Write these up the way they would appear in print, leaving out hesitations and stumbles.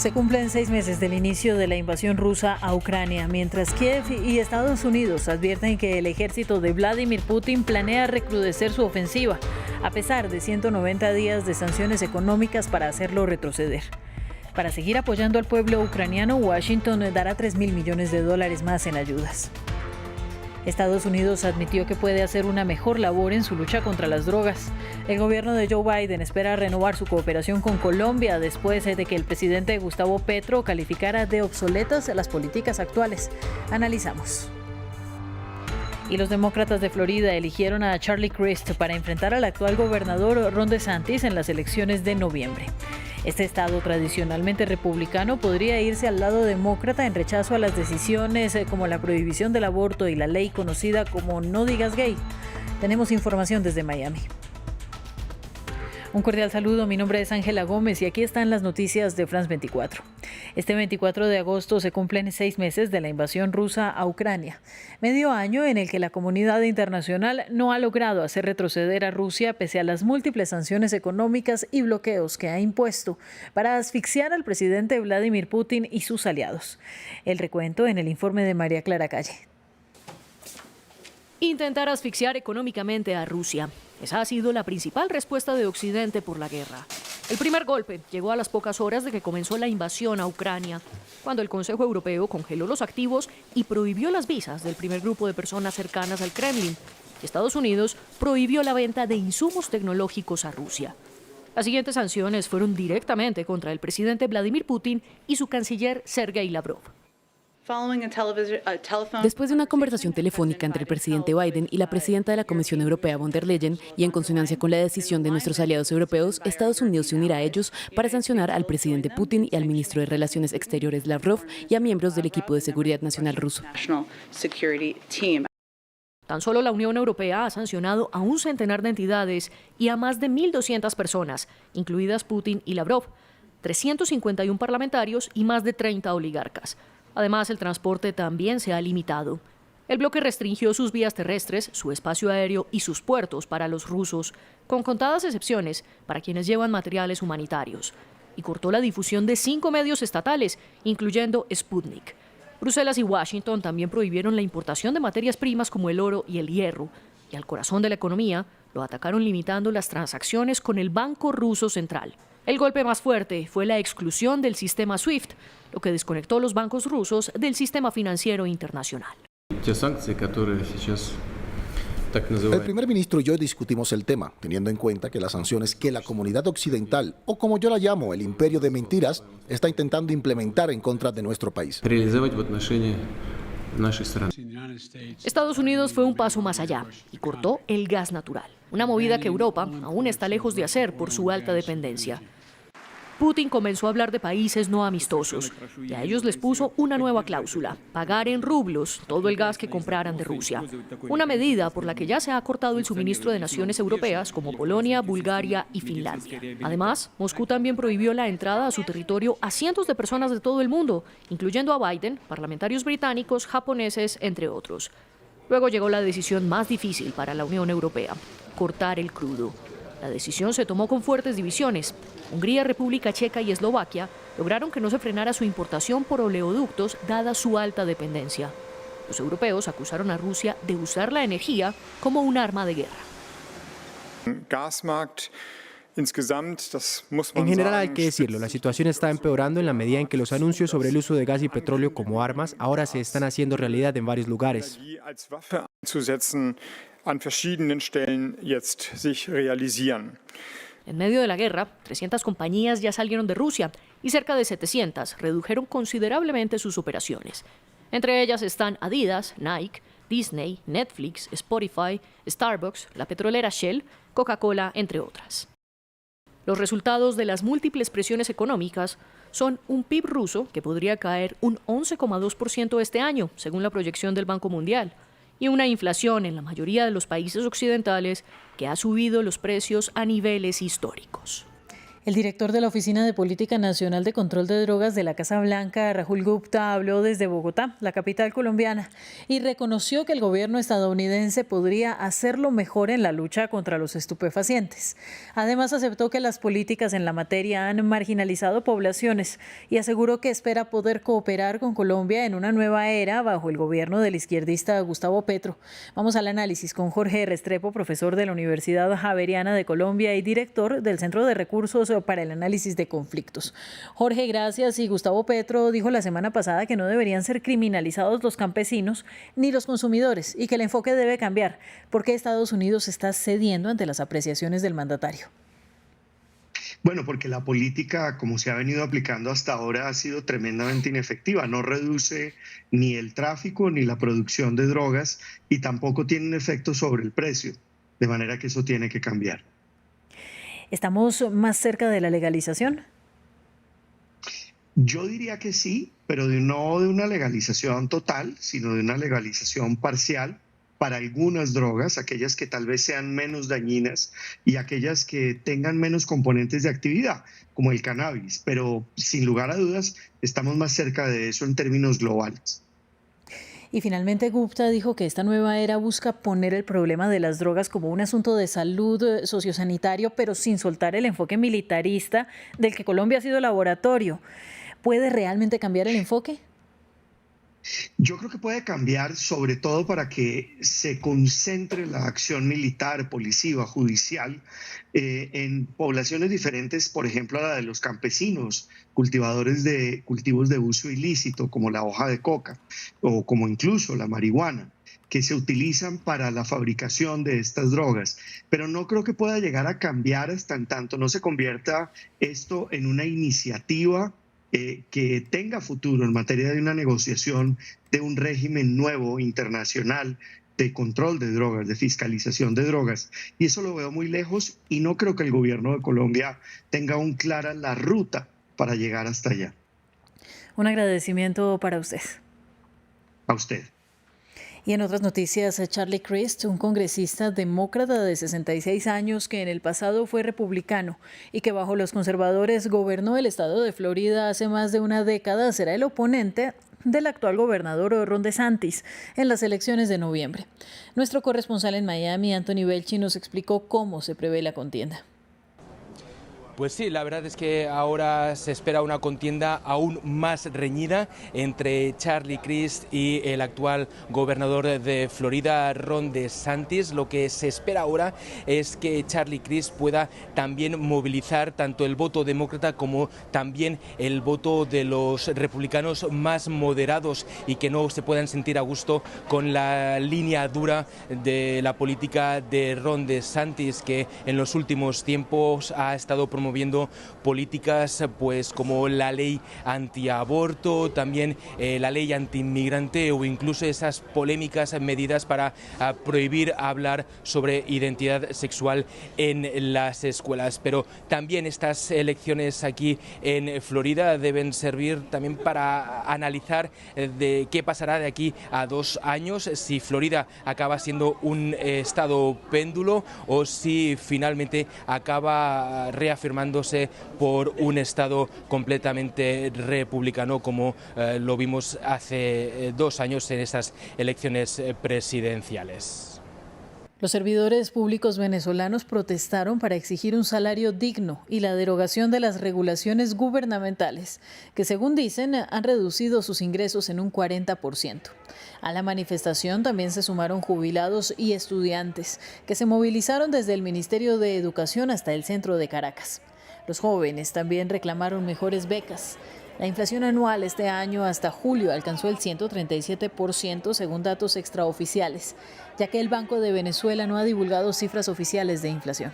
Se cumplen 6 meses del inicio de la invasión rusa a Ucrania, mientras Kiev y Estados Unidos advierten que el ejército de Vladimir Putin planea recrudecer su ofensiva, a pesar de 190 días de sanciones económicas para hacerlo retroceder. Para seguir apoyando al pueblo ucraniano, Washington dará $3.000 millones más en ayudas. Estados Unidos admitió que puede hacer una mejor labor en su lucha contra las drogas. El gobierno de Joe Biden espera renovar su cooperación con Colombia después de que el presidente Gustavo Petro calificara de obsoletas las políticas actuales. Analizamos. Y los demócratas de Florida eligieron a Charlie Crist para enfrentar al actual gobernador Ron DeSantis en las elecciones de noviembre. Este estado tradicionalmente republicano podría irse al lado demócrata en rechazo a las decisiones como la prohibición del aborto y la ley conocida como No Digas Gay. Tenemos información desde Miami. Un cordial saludo, mi nombre es Ángela Gómez y aquí están las noticias de France 24. Este 24 de agosto se cumplen 6 meses de la invasión rusa a Ucrania, medio año en el que la comunidad internacional no ha logrado hacer retroceder a Rusia pese a las múltiples sanciones económicas y bloqueos que ha impuesto para asfixiar al presidente Vladimir Putin y sus aliados. El recuento en el informe de María Clara Calle. Intentar asfixiar económicamente a Rusia. Esa ha sido la principal respuesta de Occidente por la guerra. El primer golpe llegó a las pocas horas de que comenzó la invasión a Ucrania, cuando el Consejo Europeo congeló los activos y prohibió las visas del primer grupo de personas cercanas al Kremlin. Y Estados Unidos prohibió la venta de insumos tecnológicos a Rusia. Las siguientes sanciones fueron directamente contra el presidente Vladimir Putin y su canciller Sergei Lavrov. Después de una conversación telefónica entre el presidente Biden y la presidenta de la Comisión Europea, von der Leyen, y en consonancia con la decisión de nuestros aliados europeos, Estados Unidos se unirá a ellos para sancionar al presidente Putin y al ministro de Relaciones Exteriores Lavrov y a miembros del equipo de seguridad nacional ruso. Tan solo la Unión Europea ha sancionado a un centenar de entidades y a más de 1.200 personas, incluidas Putin y Lavrov, 351 parlamentarios y más de 30 oligarcas. Además, el transporte también se ha limitado. El bloque restringió sus vías terrestres, su espacio aéreo y sus puertos para los rusos, con contadas excepciones para quienes llevan materiales humanitarios, y cortó la difusión de 5 medios estatales, incluyendo Sputnik. Bruselas y Washington también prohibieron la importación de materias primas como el oro y el hierro, y al corazón de la economía lo atacaron limitando las transacciones con el Banco Ruso Central. El golpe más fuerte fue la exclusión del sistema SWIFT, lo que desconectó los bancos rusos del sistema financiero internacional. El primer ministro y yo discutimos el tema, teniendo en cuenta que las sanciones que la comunidad occidental, o como yo la llamo, el imperio de mentiras, está intentando implementar en contra de nuestro país. Estados Unidos fue un paso más allá y cortó el gas natural, una movida que Europa aún está lejos de hacer por su alta dependencia. Putin comenzó a hablar de países no amistosos y a ellos les puso una nueva cláusula: pagar en rublos todo el gas que compraran de Rusia. Una medida por la que ya se ha cortado el suministro de naciones europeas como Polonia, Bulgaria y Finlandia. Además, Moscú también prohibió la entrada a su territorio a cientos de personas de todo el mundo, incluyendo a Biden, parlamentarios británicos, japoneses, entre otros. Luego llegó la decisión más difícil para la Unión Europea: cortar el crudo. La decisión se tomó con fuertes divisiones. Hungría, República Checa y Eslovaquia lograron que no se frenara su importación por oleoductos dada su alta dependencia. Los europeos acusaron a Rusia de usar la energía como un arma de guerra. En general hay que decirlo, la situación está empeorando en la medida en que los anuncios sobre el uso de gas y petróleo como armas ahora se están haciendo realidad en varios lugares. En medio de la guerra, 300 compañías ya salieron de Rusia y cerca de 700 redujeron considerablemente sus operaciones. Entre ellas están Adidas, Nike, Disney, Netflix, Spotify, Starbucks, la petrolera Shell, Coca-Cola, entre otras. Los resultados de las múltiples presiones económicas son un PIB ruso que podría caer un 11,2% este año, según la proyección del Banco Mundial, y una inflación en la mayoría de los países occidentales que ha subido los precios a niveles históricos. El director de la Oficina de Política Nacional de Control de Drogas de la Casa Blanca, Rahul Gupta, habló desde Bogotá, la capital colombiana, y reconoció que el gobierno estadounidense podría hacerlo mejor en la lucha contra los estupefacientes. Además, aceptó que las políticas en la materia han marginalizado poblaciones y aseguró que espera poder cooperar con Colombia en una nueva era bajo el gobierno del izquierdista Gustavo Petro. Vamos al análisis con Jorge Restrepo, profesor de la Universidad Javeriana de Colombia y director del Centro de Recursos para el Análisis de Conflictos. Jorge, gracias. Y Gustavo Petro dijo la semana pasada que no deberían ser criminalizados los campesinos ni los consumidores y que el enfoque debe cambiar. ¿Por qué Estados Unidos está cediendo ante las apreciaciones del mandatario? Bueno, porque la política, como se ha venido aplicando hasta ahora, ha sido tremendamente inefectiva. No reduce ni el tráfico ni la producción de drogas y tampoco tiene un efecto sobre el precio. De manera que eso tiene que cambiar. ¿Estamos más cerca de la legalización? Yo diría que sí, pero no de una legalización total, sino de una legalización parcial para algunas drogas, aquellas que tal vez sean menos dañinas y aquellas que tengan menos componentes de actividad, como el cannabis. Pero sin lugar a dudas, estamos más cerca de eso en términos globales. Y finalmente Gupta dijo que esta nueva era busca poner el problema de las drogas como un asunto de salud sociosanitario, pero sin soltar el enfoque militarista del que Colombia ha sido laboratorio. ¿Puede realmente cambiar el enfoque? Yo creo que puede cambiar, sobre todo para que se concentre la acción militar, policiva, judicial, en poblaciones diferentes, por ejemplo, la de los campesinos, cultivadores de cultivos de uso ilícito, como la hoja de coca o como incluso la marihuana, que se utilizan para la fabricación de estas drogas. Pero no creo que pueda llegar a cambiar hasta en tanto no se convierta esto en una iniciativa que tenga futuro en materia de una negociación de un régimen nuevo internacional de control de drogas, de fiscalización de drogas. Y eso lo veo muy lejos y no creo que el gobierno de Colombia tenga aún clara la ruta para llegar hasta allá. Un agradecimiento para usted. A usted. Y en otras noticias, Charlie Crist, un congresista demócrata de 66 años que en el pasado fue republicano y que bajo los conservadores gobernó el estado de Florida hace más de una década, será el oponente del actual gobernador Ron DeSantis en las elecciones de noviembre. Nuestro corresponsal en Miami, Anthony Belchi, nos explicó cómo se prevé la contienda. Pues sí, la verdad es que ahora se espera una contienda aún más reñida entre Charlie Crist y el actual gobernador de Florida, Ron DeSantis. Lo que se espera ahora es que Charlie Crist pueda también movilizar tanto el voto demócrata como también el voto de los republicanos más moderados y que no se puedan sentir a gusto con la línea dura de la política de Ron DeSantis, que en los últimos tiempos ha estado promoviendo políticas pues como la ley antiaborto, también la ley antiinmigrante o incluso esas polémicas medidas para prohibir hablar sobre identidad sexual en las escuelas. Pero también estas elecciones aquí en Florida deben servir también para analizar de qué pasará de aquí a 2 años, si Florida acaba siendo un estado péndulo o si finalmente acaba reafirmándose por un estado completamente republicano, como lo vimos hace 2 años en esas elecciones presidenciales. Los servidores públicos venezolanos protestaron para exigir un salario digno y la derogación de las regulaciones gubernamentales, que según dicen han reducido sus ingresos en un 40%. A la manifestación también se sumaron jubilados y estudiantes, que se movilizaron desde el Ministerio de Educación hasta el centro de Caracas. Los jóvenes también reclamaron mejores becas. La inflación anual este año hasta julio alcanzó el 137% según datos extraoficiales, ya que el Banco de Venezuela no ha divulgado cifras oficiales de inflación.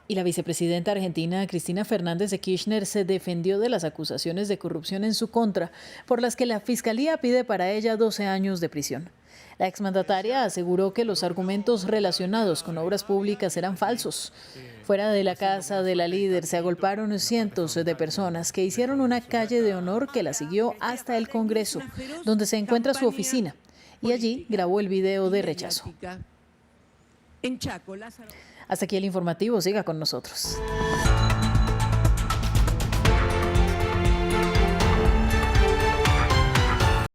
Y la vicepresidenta argentina Cristina Fernández de Kirchner se defendió de las acusaciones de corrupción en su contra, por las que la Fiscalía pide para ella 12 años de prisión. La exmandataria aseguró que los argumentos relacionados con obras públicas eran falsos. Fuera de la casa de la líder se agolparon cientos de personas que hicieron una calle de honor que la siguió hasta el Congreso, donde se encuentra su oficina, y allí grabó el video de rechazo. Hasta aquí el informativo, siga con nosotros.